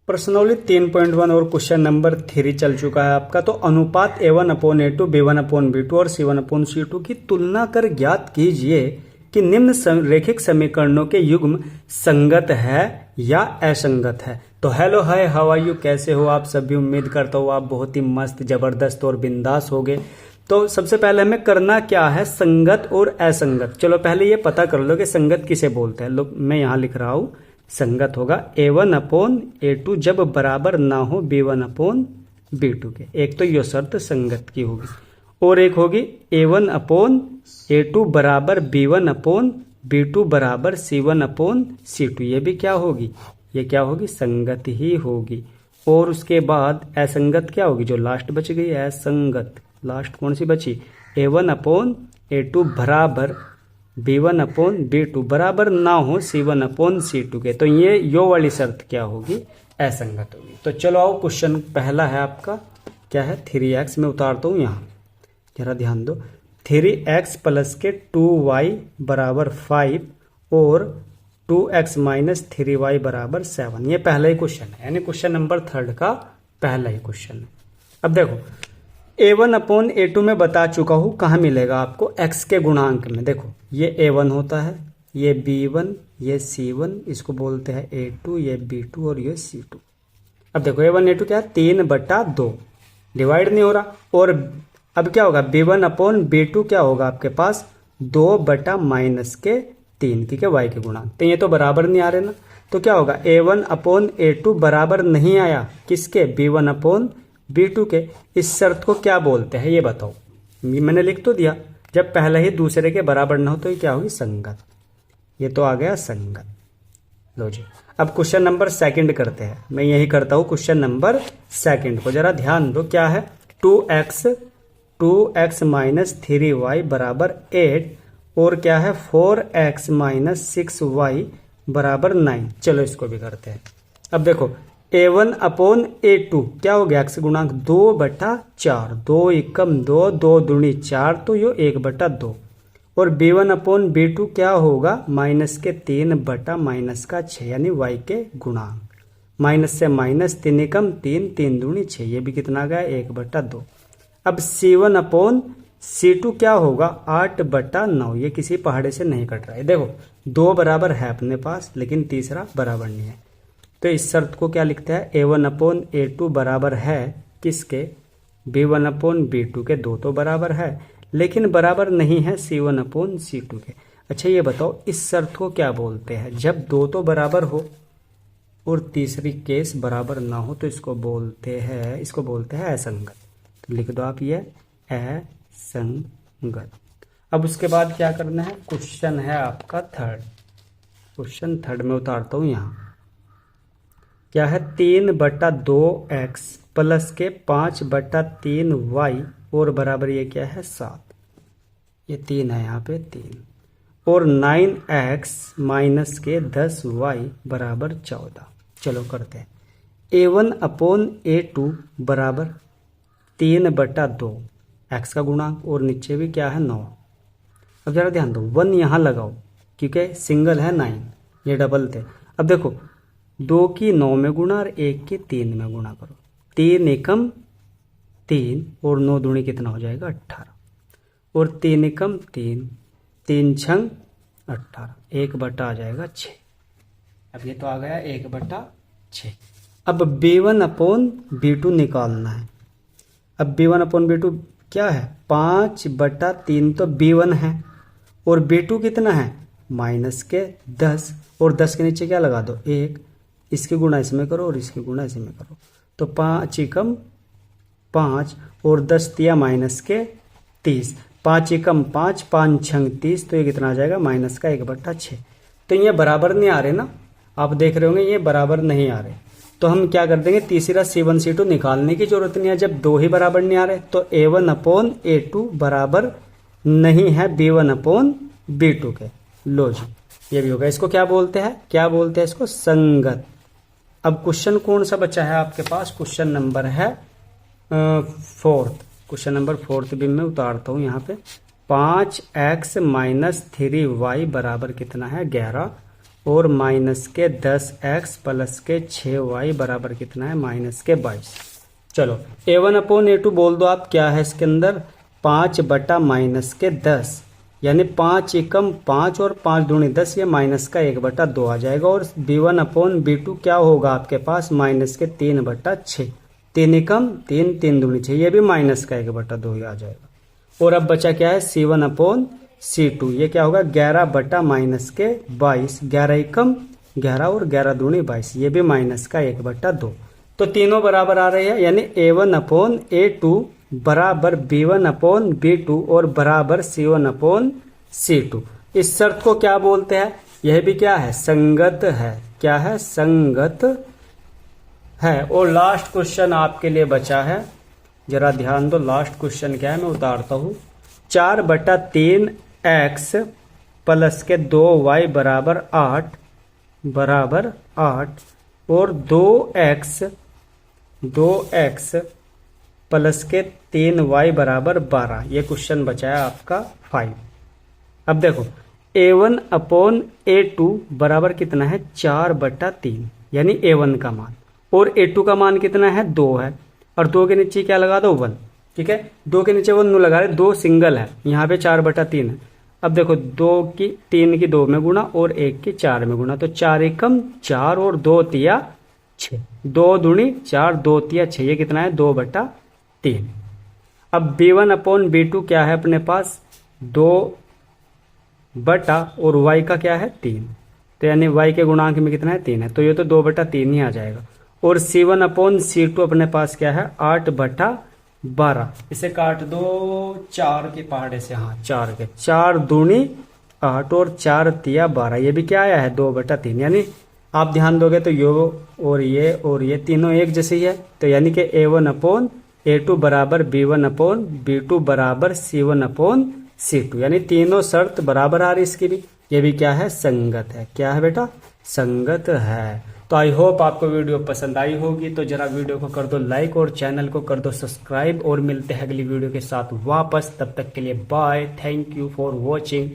प्रश्नोली 3.1 और question number 3 चल चुका है आपका। तो अनुपात A1/A2 B1/B2 और C1/C2 की तुलना कर ज्ञात कीजिए कि निम्न रैखिक समीकरणों के युग्म संगत है या असंगत है। तो hello hi how are you, कैसे हो आप सभी। उम्मीद करता हूँ आप बहुत ही मस्त जबरदस्त और बिंदास होगे। तो सबसे पहले हमें करना क्या है, संगत और असंगत। चलो पहले ये पता कर लो कि संगत किसे बोलते हैं। लो मैं यहाँ लिख रहा हूँ, संगत होगा A1/A2 जब बराबर ना हो B1/B2 के। एक तो ये शर्त संगत की होगी और एक होगी A1/A2 बराबर B1/B2 बराबर C1/C2। ये भी क्या होगी, ये क्या होगी, संगत ही होगी। और उसके बाद असंगत क्या होगी, जो लास्ट बच गई असंगत। लास्ट कौन सी बची, A1/A2 बराबर B1/B2 बराबर ना हो C1/C2 के। तो ये यो वाली शर्त क्या होगी, असंगत होगी। तो चलो आओ, क्वेश्चन पहला है आपका, क्या है 3x। में उतारता हूँ यहाँ, जरा ध्यान दो। 3x प्लस के 2y बराबर 5 और 2x माइनस 3y बराबर 7। ये पहला ही क्वेश्चन है, यानी क्वेश्चन नंबर 3 का पहला ही क्वेश्चन है। अब देखो A1/A2 में बता चुका हूं कहाँ मिलेगा आपको, x के गुणांक में। देखो ये A1 होता है, ये B1, ये C1, इसको बोलते हैं A2, ये B2 और ये C2। अब देखो A1/A2 क्या है, 3/2 डिवाइड नहीं हो रहा। और अब क्या होगा, B1/B2 क्या होगा आपके पास 2/-3, ठीक है, y के गुणांक। तो ये तो बराबर नहीं आ रहे ना, तो क्या होगा A1/A2 बराबर नहीं आया किसके, B1/B2 के। इस शर्त को क्या बोलते हैं ये बताओ। मैंने लिख तो दिया, जब पहले ही दूसरे के बराबर ना हो तो ये क्या होगी, संगत। ये तो आ गया संगत। लो जी, अब क्वेश्चन नंबर 2 करते हैं। मैं यही करता हूं क्वेश्चन नंबर 2 को, जरा ध्यान दो। क्या है, 2x माइनस 3y बराबर 8 और क्या है 4x माइनस 6y बराबर 9। चलो इसको भी करते हैं। अब देखो A1/A2 क्या हो गया, x गुणांक 2/4, 2 एकम 2, 2 दूनी 4, तो यो 1/2। और B1/B2 क्या होगा, माइनस के 3/-6, यानी y के गुणांक। माइनस से माइनस 3 एकम 3, 3 दूनी 6, ये भी कितना गया 1/2। अब C1/C2 क्या होगा 8/9, ये किसी पहाड़े से नहीं कट रहा है। देखो 2 बराबर है अपने पास, लेकिन तीसरा बराबर नहीं है। तो इस शर्त को क्या लिखते हैं, A1/A2 बराबर है किसके, B1/B2 के। 2 तो बराबर है, लेकिन बराबर नहीं है C1/C2 के। अच्छा ये बताओ, इस शर्त को क्या बोलते हैं, जब 2 तो बराबर हो और तीसरी केस बराबर ना हो तो इसको बोलते हैं असंगत। तो लिख दो आप ये असंगत। अब उसके बाद क्या करना है, क्वेश्चन है आपका 3। क्वेश्चन 3 में उतारता हूं यहाँ। क्या है, 3/2x प्लस के 5/3y और बराबर ये क्या है 7। ये 3 है यहाँ पे 3 और 9x माइनस के 10y बराबर 14। चलो करते हैं। A1/A2 बराबर 3/2 x का गुणांक और नीचे भी क्या है 9। अब जरा ध्यान दो, 1 यहाँ लगाओ क्योंकि सिंगल है 9, ये डबल थे। अब देखो 2 की 9 में गुणा और 1 की 3 में गुणा करो। 3 एकम 3 और 9 दूनी कितना हो जाएगा 18 और 3 एकम 3, 3 छंग 18, 1/, आ जाएगा 6। अब ये तो आ गया 1/6। अब B1/B2 निकालना है। अब B1/B2 क्या है, 5/3 तो B1 है और B2 कितना है माइनस के 10 और 10 के नीचे क्या लगा दो 1, इसके गुणा इसमें करो और इसके गुणा इसमें करो। तो 5 एकम 5 और 10 तिया माइनस के 30, 5 एकम 5, 5 छंग 30, तो ये कितना आ जाएगा माइनस का 1/6। तो ये बराबर नहीं आ रहे ना, आप देख रहे होंगे ये बराबर नहीं आ रहे। तो हम क्या कर देंगे, तीसरा C1/C2 निकालने की जरूरत नहीं है। जब 2 ही बराबर नहीं आ रहे तो A1/A2 बराबर नहीं है B1/B2 के। लो जी, ये भी होगा। इसको क्या बोलते हैं, इसको संगत। अब क्वेश्चन कौन सा बचा है आपके पास, क्वेश्चन नंबर है 4। क्वेश्चन नंबर 4 भी मैं उतारता हूं यहाँ पे। 5x माइनस 3y बराबर कितना है 11 और माइनस के 10x प्लस के 6y बराबर कितना है, माइनस के 22। चलो a1/a2 बोल दो आप, क्या है इसके अंदर, 5 बटा माइनस के 10, यानी 5 एकम 5 और 5 दूनी 10, ये माइनस का 1/2 आ जाएगा। और b1/b2 क्या होगा आपके पास, माइनस के 3/6, 3 एकम 3, 3 दूनी 6, ये भी माइनस का 1/2 ही आ जाएगा। और अब बचा क्या है, c1/c2, ये क्या होगा, 11 बटा माइनस के 22, 11 एकम 11 और 11 दूनी 22, ये भी माइनस का 1/2। तो तीनों बराबर आ रहे हैं, यानी a1/a2 बराबर b1/b2 और बराबर c1/c2। इस शर्त को क्या बोलते हैं, यह भी क्या है, संगत है। क्या है, संगत है। और लास्ट क्वेश्चन आपके लिए बचा है, जरा ध्यान दो, लास्ट क्वेश्चन क्या है, मैं उतारता हूं। 4/3x प्लस के 2y बराबर 8 और 2x प्लस के 3y बराबर 12, ये क्वेश्चन बचा है आपका 5। अब देखो a1/a2 बराबर कितना है, 4/3, यानी a1 का मान, और a2 का मान कितना है, 2 है, और 2 के नीचे क्या लगा दो, 1। ठीक है, 2 के नीचे 1 नो लगा रहे, 2 सिंगल है, यहाँ पे 4/3 है। अब देखो 3 की 2 में गुणा और 1 की 4 में गुणा, तो 4 एकम 4 और 2 तिया 6, 2 दूनी 4, 2 तिया 6, ये कितना है, 2/3। अब b1/b2 क्या है अपने पास, 2 बटा और y का क्या है, 3, तो यानी y के गुणांक में कितना है, 3 है, तो ये तो 2/3 ही आ जाएगा। और c1/c2 अपने पास क्या है, 8/12, इसे काट दो 4 के पहाड़े से, हाँ 4 के, 4 दूनी 8 और 4 तिया 12, ये भी क्या आया है, 2/3। यानी आप ध्यान दोगे तो और ये तीनों एक जैसे ही है, तो यानी कि a1/a2 बराबर b1/b2 बराबर c1/c2, यानी तीनों शर्त बराबर आ रही इसकी भी, ये भी क्या है, संगत है। क्या है बेटा, संगत है। तो आई होप आपको वीडियो पसंद आई होगी, तो जरा वीडियो को कर दो लाइक और चैनल को कर दो सब्सक्राइब, और मिलते हैं अगली वीडियो के साथ वापस, तब तक के लिए bye, thank you for watching.